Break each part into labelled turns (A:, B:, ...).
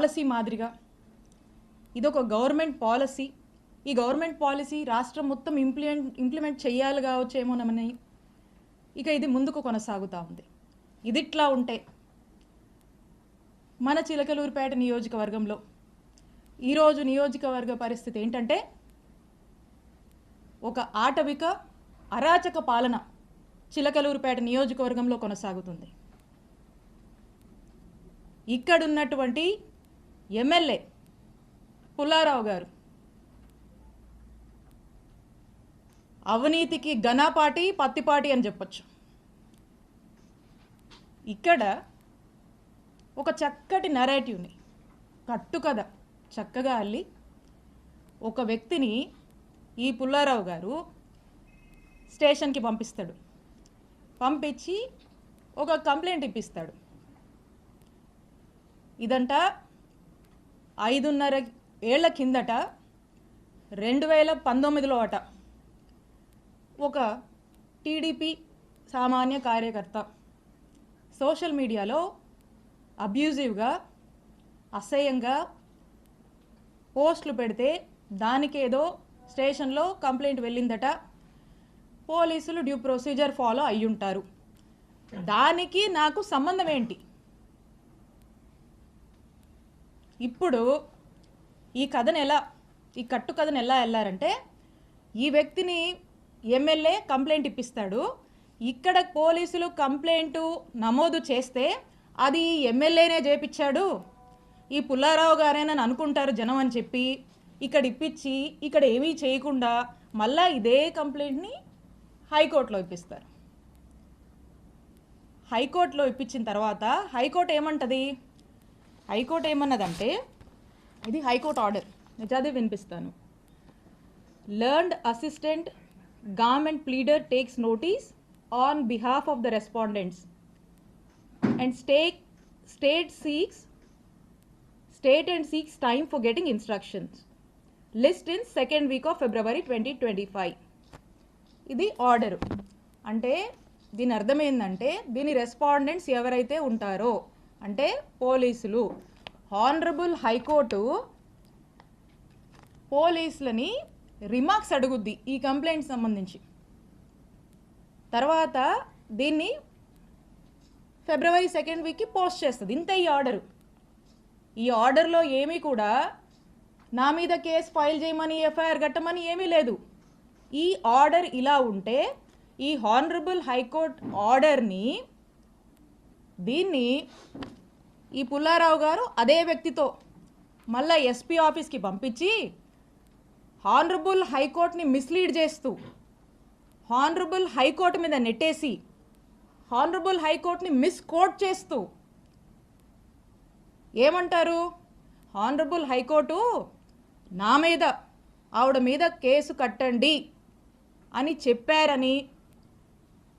A: Policy మాదిరిగా ఇదొక government policy. ఈ గవర్నమెంట్ పాలసీ రాష్ట్రం మొత్తం ఇంప్లిమెంట్ చేయాలి కావచ్చేమోనని ఇక ఇది ముందుకు కొనసాగుతూ ఉంది. ఇదిట్లా ఉంటే మన చిలకలూరిపేట నియోజకవర్గంలో ఈరోజు నియోజకవర్గ పరిస్థితి ఏంటంటే ఒక ఆటవిక అరాచక పాలన చిలకలూరిపేట నియోజకవర్గంలో కొనసాగుతుంది. ఇక్కడున్నటువంటి ఎమ్మెల్యే పుల్లారావు గారు అవినీతికి ఘనపాటి పత్తిపాటి అని చెప్పొచ్చు. ఇక్కడ ఒక చక్కటి నెరేటివ్ని కట్టుకథ చక్కగా అల్లి ఒక వ్యక్తిని ఈ పుల్లారావు గారు స్టేషన్కి పంపిస్తాడు. పంపించి ఒక కంప్లైంట్ ఇప్పిస్తాడు. ఇదంట 5.5 ఏళ్ల కిందట 2019లో అట ఒక టీడీపీ సామాన్య కార్యకర్త సోషల్ మీడియాలో అబ్యూజివ్గా అసహ్యంగా పోస్టులు పెడితే దానికేదో స్టేషన్లో కంప్లైంట్ వెళ్ళిందట. పోలీసులు డ్యూ ప్రొసీజర్ ఫాలో అయ్యుంటారు. దానికి నాకు సంబంధం ఏంటి? ఇప్పుడు ఈ కట్టు కథను ఎలా వెళ్ళారంటే ఈ వ్యక్తిని ఎమ్మెల్యే కంప్లైంట్ ఇప్పిస్తాడు. ఇక్కడ పోలీసులు కంప్లైంట్ నమోదు చేస్తే అది ఎమ్మెల్యేనే చేపించాడు, ఈ పుల్లారావు గారేనని అనుకుంటారు జనం అని చెప్పి ఇక్కడ ఇప్పించి ఇక్కడ ఏమీ చేయకుండా మళ్ళా ఇదే కంప్లైంట్ని హైకోర్టులో ఇప్పిస్తారు. హైకోర్టులో ఇప్పించిన తర్వాత హైకోర్టు ఏమంటది? హైకోర్టు ఏమన్నదంటే, ఇది హైకోర్టు ఆర్డర్, నిజాదే వినిపిస్తాను. Learned assistant government pleader takes notice on behalf of the respondents and state and seeks time for getting instructions. List in second week of February 2025. ఇది ఆర్డరు. అంటే దీని అర్థం ఏంటంటే దీని రెస్పాండెంట్స్ ఎవరైతే ఉంటారో అంటే పోలీసులు. హానరబుల్ హైకోర్టు పోలీసులని రిమార్క్స్ అడుగుద్ది ఈ కంప్లైంట్ సంబంధించి. తర్వాత దీన్ని February 2nd వీక్కి పోస్ట్ చేస్తుంది. ఇంత ఈ ఆర్డరు. ఈ ఆర్డర్లో ఏమీ కూడా నా మీద కేసు ఫైల్ చేయమని ఎఫ్ఐఆర్ కట్టమని ఏమీ లేదు. ఈ ఆర్డర్ ఇలా ఉంటే ఈ హానరబుల్ హైకోర్టు ఆర్డర్ని దీన్ని ఈ పుల్లారావు గారు అదే వ్యక్తితో మళ్ళీ ఎస్పీ ఆఫీస్కి పంపించి హానరబుల్ హైకోర్టుని మిస్లీడ్ చేస్తూ హానరబుల్ హైకోర్టు మీద నెట్టేసి హానరబుల్ హైకోర్టుని మిస్కోట్ చేస్తూ ఏమంటారు? హానరబుల్ హైకోర్టు నా మీద ఆవిడ మీద కేసు కట్టండి అని చెప్పారని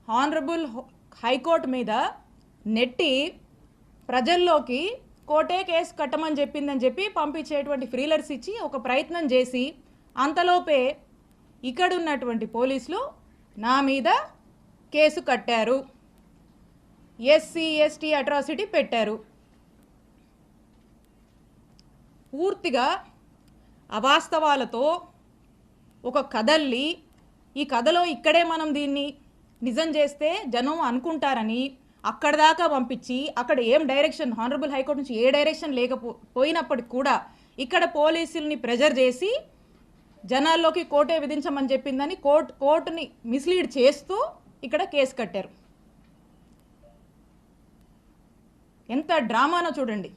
A: హానరబుల్ హైకోర్టు మీద నెట్టి ప్రజల్లోకి కోర్టే కేసు కట్టమని చెప్పిందని చెప్పి పంపించేటువంటి ఫ్రీలర్స్ ఇచ్చి ఒక ప్రయత్నం చేసి అంతలోపే ఇక్కడున్నటువంటి పోలీసులు నా మీద కేసు కట్టారు, ఎస్సీ ఎస్టీ అట్రాసిటీ పెట్టారు. పూర్తిగా అవాస్తవాలతో ఒక కథల్ని ఈ కథలో ఇక్కడే మనం దీన్ని నిజం చేస్తే జనం అనుకుంటారని అక్కడ దాకా పంపించి అక్కడ ఏం డైరెక్షన్ హానరబుల్ హైకోర్టు నుంచి ఏ డైరెక్షన్ లేకపోయినప్పటికి కూడా ఇక్కడ పోలీసుల్ని ప్రెజర్ చేసి జనాల్లోకి కోర్టే విధించమని చెప్పిందని కోర్టుని మిస్లీడ్ చేస్తూ ఇక్కడ కేసు కట్టారు. ఎంత డ్రామానో చూడండి.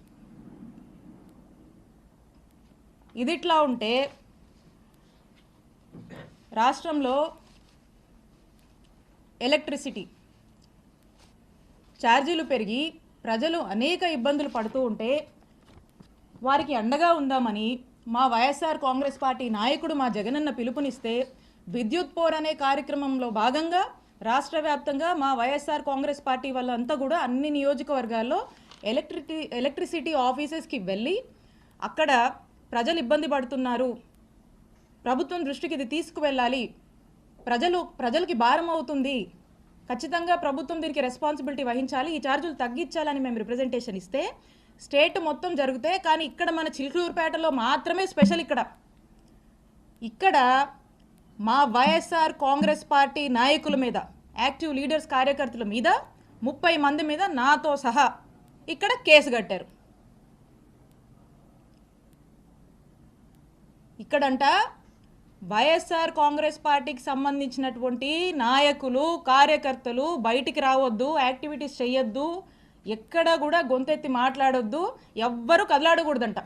A: ఇదిట్లా ఉంటే రాష్ట్రంలో ఎలక్ట్రిసిటీ ఛార్జీలు పెరిగి ప్రజలు అనేక ఇబ్బందులు పడుతూ ఉంటే వారికి అండగా ఉందామని మా వైఎస్ఆర్ కాంగ్రెస్ పార్టీ నాయకుడు మా జగనన్న పిలుపునిస్తే విద్యుత్ పోర్ అనే కార్యక్రమంలో భాగంగా రాష్ట్ర వ్యాప్తంగా మా వైఎస్ఆర్ కాంగ్రెస్ పార్టీ వాళ్ళంతా కూడా అన్ని నియోజకవర్గాల్లో ఎలక్ట్రిసిటీ ఆఫీసెస్కి వెళ్ళి అక్కడ ప్రజలు ఇబ్బంది పడుతున్నారు, ప్రభుత్వం దృష్టికి ఇది తీసుకువెళ్ళాలి, ప్రజలకి భారం అవుతుంది, ఖచ్చితంగా ప్రభుత్వం దీనికి రెస్పాన్సిబిలిటీ వహించాలి, ఈ ఛార్జీలు తగ్గించాలని మేము రిప్రజెంటేషన్ ఇస్తే స్టేట్ మొత్తం జరిగితే, కానీ ఇక్కడ మన చిలుకూరుపేటలో మాత్రమే స్పెషల్. ఇక్కడ మా వైఎస్ఆర్ కాంగ్రెస్ పార్టీ నాయకుల మీద, యాక్టివ్ లీడర్స్ కార్యకర్తల మీద 30 మంది మీద నాతో సహా ఇక్కడ కేసు కట్టారు. ఇక్కడంట వైఎస్ఆర్ కాంగ్రెస్ పార్టీకి సంబంధించినటువంటి నాయకులు కార్యకర్తలు బయటికి రావద్దు, యాక్టివిటీస్ చేయొద్దు, ఎక్కడ కూడా గొంతెత్తి మాట్లాడొద్దు, ఎవ్వరూ కదలాడకూడదంట.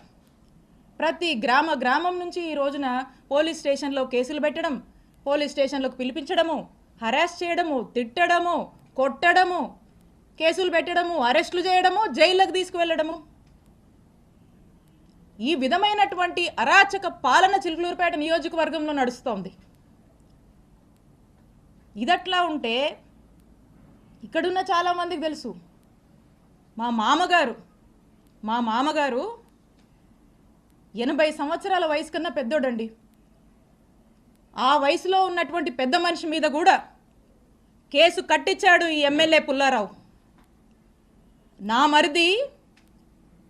A: ప్రతి గ్రామం నుంచి ఈ రోజున పోలీస్ స్టేషన్లో కేసులు పెట్టడం, పోలీస్ స్టేషన్లకు పిలిపించడము, హరాస్ చేయడము, తిట్టడము, కొట్టడము, కేసులు పెట్టడము, అరెస్టులు చేయడము, జైళ్ళకు తీసుకువెళ్ళడము, ఈ విధమైనటువంటి అరాచక పాలన చిలుకూరుపేట నియోజకవర్గంలో నడుస్తోంది. ఇదట్లా ఉంటే ఇక్కడున్న చాలామందికి తెలుసు, మా మామగారు 80 సంవత్సరాల వయసు కన్నా పెద్దోడండి. ఆ వయసులో ఉన్నటువంటి పెద్ద మనిషి మీద కూడా కేసు కట్టించాడు ఈ ఎమ్మెల్యే పుల్లారావు. నా మరిది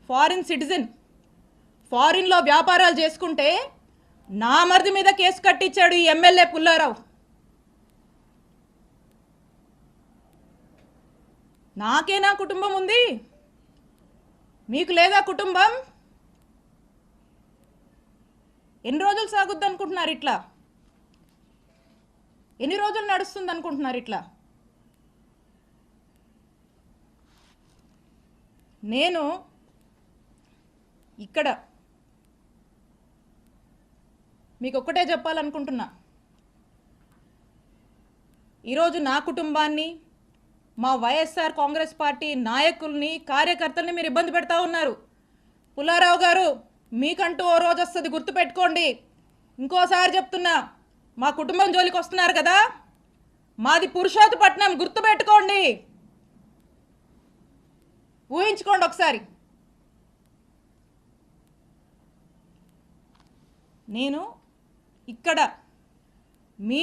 A: ఫారిన్ సిటిజన్, ఫారిన్లో వ్యాపారాలు చేసుకుంటే నా మరిది మీద కేసు కట్టించాడు ఈ ఎమ్మెల్యే పుల్లారావు. నాకేనా కుటుంబం ఉంది? మీకు లేదా కుటుంబం? ఎన్ని రోజులు సాగుద్ది అనుకుంటున్నారు ఇట్లా? ఎన్ని రోజులు నడుస్తుంది అనుకుంటున్నారు ఇట్లా? నేను ఇక్కడ మీకు ఒక్కటే చెప్పాలనుకుంటున్నా, ఈరోజు నా కుటుంబాన్ని, మా వైఎస్ఆర్ కాంగ్రెస్ పార్టీ నాయకుల్ని కార్యకర్తల్ని మీరు ఇబ్బంది పెడతా ఉన్నారు. పుల్లారావు గారు, మీకంటూ ఓ రోజు వస్తుంది, గుర్తుపెట్టుకోండి. ఇంకోసారి చెప్తున్నా, మా కుటుంబం జోలికి వస్తున్నారు కదా, మాది పురుషోత్తపట్నం, గుర్తుపెట్టుకోండి, ఊహించుకోండి ఒకసారి. నేను ఇక్కడ మీ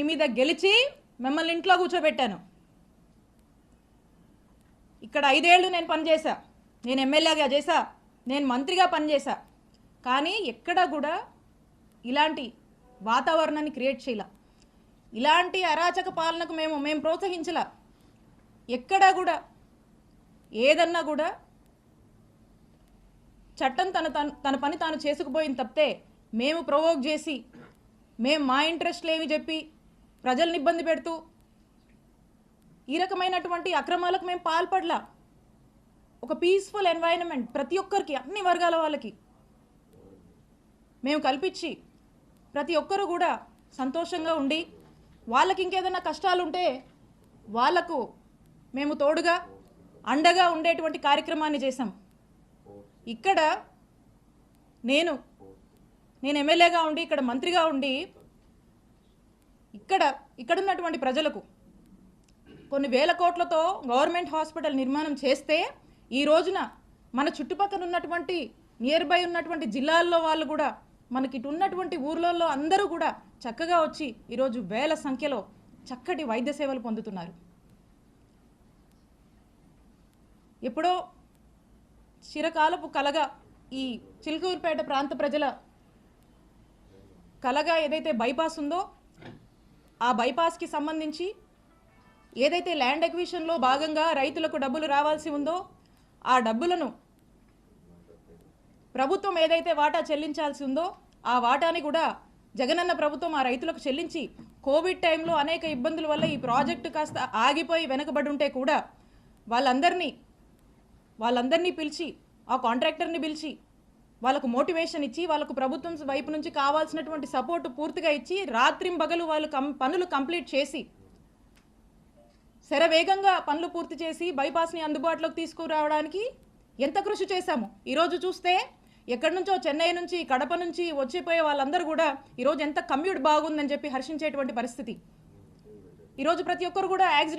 A: మీద గెలిచి మిమ్మల్ని ఇంట్లో కూర్చోబెట్టాను. ఇక్కడ 5 ఏళ్ళు నేను పనిచేశా, నేను ఎమ్మెల్యేగా చేశా, నేను మంత్రిగా పనిచేశా. కానీ ఎక్కడ కూడా ఇలాంటి వాతావరణాన్ని క్రియేట్ చేయాల, ఇలాంటి అరాచక పాలనకు మేము ప్రోత్సహించలా. ఎక్కడా కూడా ఏదన్నా కూడా చట్టం తన పని తాను చేసుకుపోయింది తప్పితే మేము ప్రొవోక్ చేసి, మేము మా ఇంట్రెస్ట్లు ఏమి చెప్పి ప్రజల్ని ఇబ్బంది పెడుతూ ఈ రకమైనటువంటి అక్రమాలకు మేము పాల్పడలా. ఒక పీస్ఫుల్ ఎన్వైరన్మెంట్ ప్రతి ఒక్కరికి, అన్ని వర్గాల వాళ్ళకి మేము కల్పించి ప్రతి ఒక్కరు కూడా సంతోషంగా ఉండి, వాళ్ళకి ఇంకేదైనా కష్టాలు ఉంటే వాళ్లకు మేము తోడుగా అండగా ఉండేటువంటి కార్యక్రమాన్ని చేశాం. ఇక్కడ నేను ఎమ్మెల్యేగా ఉండి, ఇక్కడ మంత్రిగా ఉండి, ఇక్కడున్నటువంటి ప్రజలకు కొన్ని వేల కోట్లతో గవర్నమెంట్ హాస్పిటల్ నిర్మాణం చేస్తే, ఈ రోజున మన చుట్టుపక్కల ఉన్నటువంటి నియర్ బై ఉన్నటువంటి జిల్లాల్లో వాళ్ళు కూడా, మనకి ఇటు ఉన్నటువంటి ఊర్లలో అందరూ కూడా చక్కగా వచ్చి ఈరోజు వేల సంఖ్యలో చక్కటి వైద్య సేవలు పొందుతున్నారు. ఎప్పుడో చిరకాలపు కలగా ఈ చిలుకూరుపేట ప్రాంత ప్రజల కలగా ఏదైతే బైపాస్ ఉందో, ఆ బైపాస్కి సంబంధించి ఏదైతే ల్యాండ్ ఎక్విజిషన్లో భాగంగా రైతులకు డబ్బులు రావాల్సి ఉందో, ఆ డబ్బులను ప్రభుత్వం ఏదైతే వాటా చెల్లించాల్సి ఉందో, ఆ వాటాని కూడా జగనన్న ప్రభుత్వం ఆ రైతులకు చెల్లించి, కోవిడ్ టైంలో అనేక ఇబ్బందుల వల్ల ఈ ప్రాజెక్టు కాస్త ఆగిపోయి వెనకబడి ఉంటే కూడా వాళ్ళందరినీ పిలిచి, ఆ కాంట్రాక్టర్ని పిలిచి వాళ్ళకు మోటివేషన్ ఇచ్చి, వాళ్ళకు ప్రభుత్వం వైపు నుంచి కావాల్సినటువంటి సపోర్టు పూర్తిగా ఇచ్చి, రాత్రింబగలు వాళ్ళు పనులు కంప్లీట్ చేసి, శరవేగంగా పనులు పూర్తి చేసి బైపాస్ని అందుబాటులోకి తీసుకురావడానికి ఎంత కృషి చేశాము. ఈరోజు చూస్తే ఎక్కడి నుంచో, చెన్నై నుంచి, కడప నుంచి వచ్చిపోయే వాళ్ళందరూ కూడా ఈరోజు ఎంత కమ్యూట్ బాగుందని చెప్పి హర్షించేటువంటి పరిస్థితి. ఈరోజు ప్రతి ఒక్కరు కూడా యాక్సిడెంట్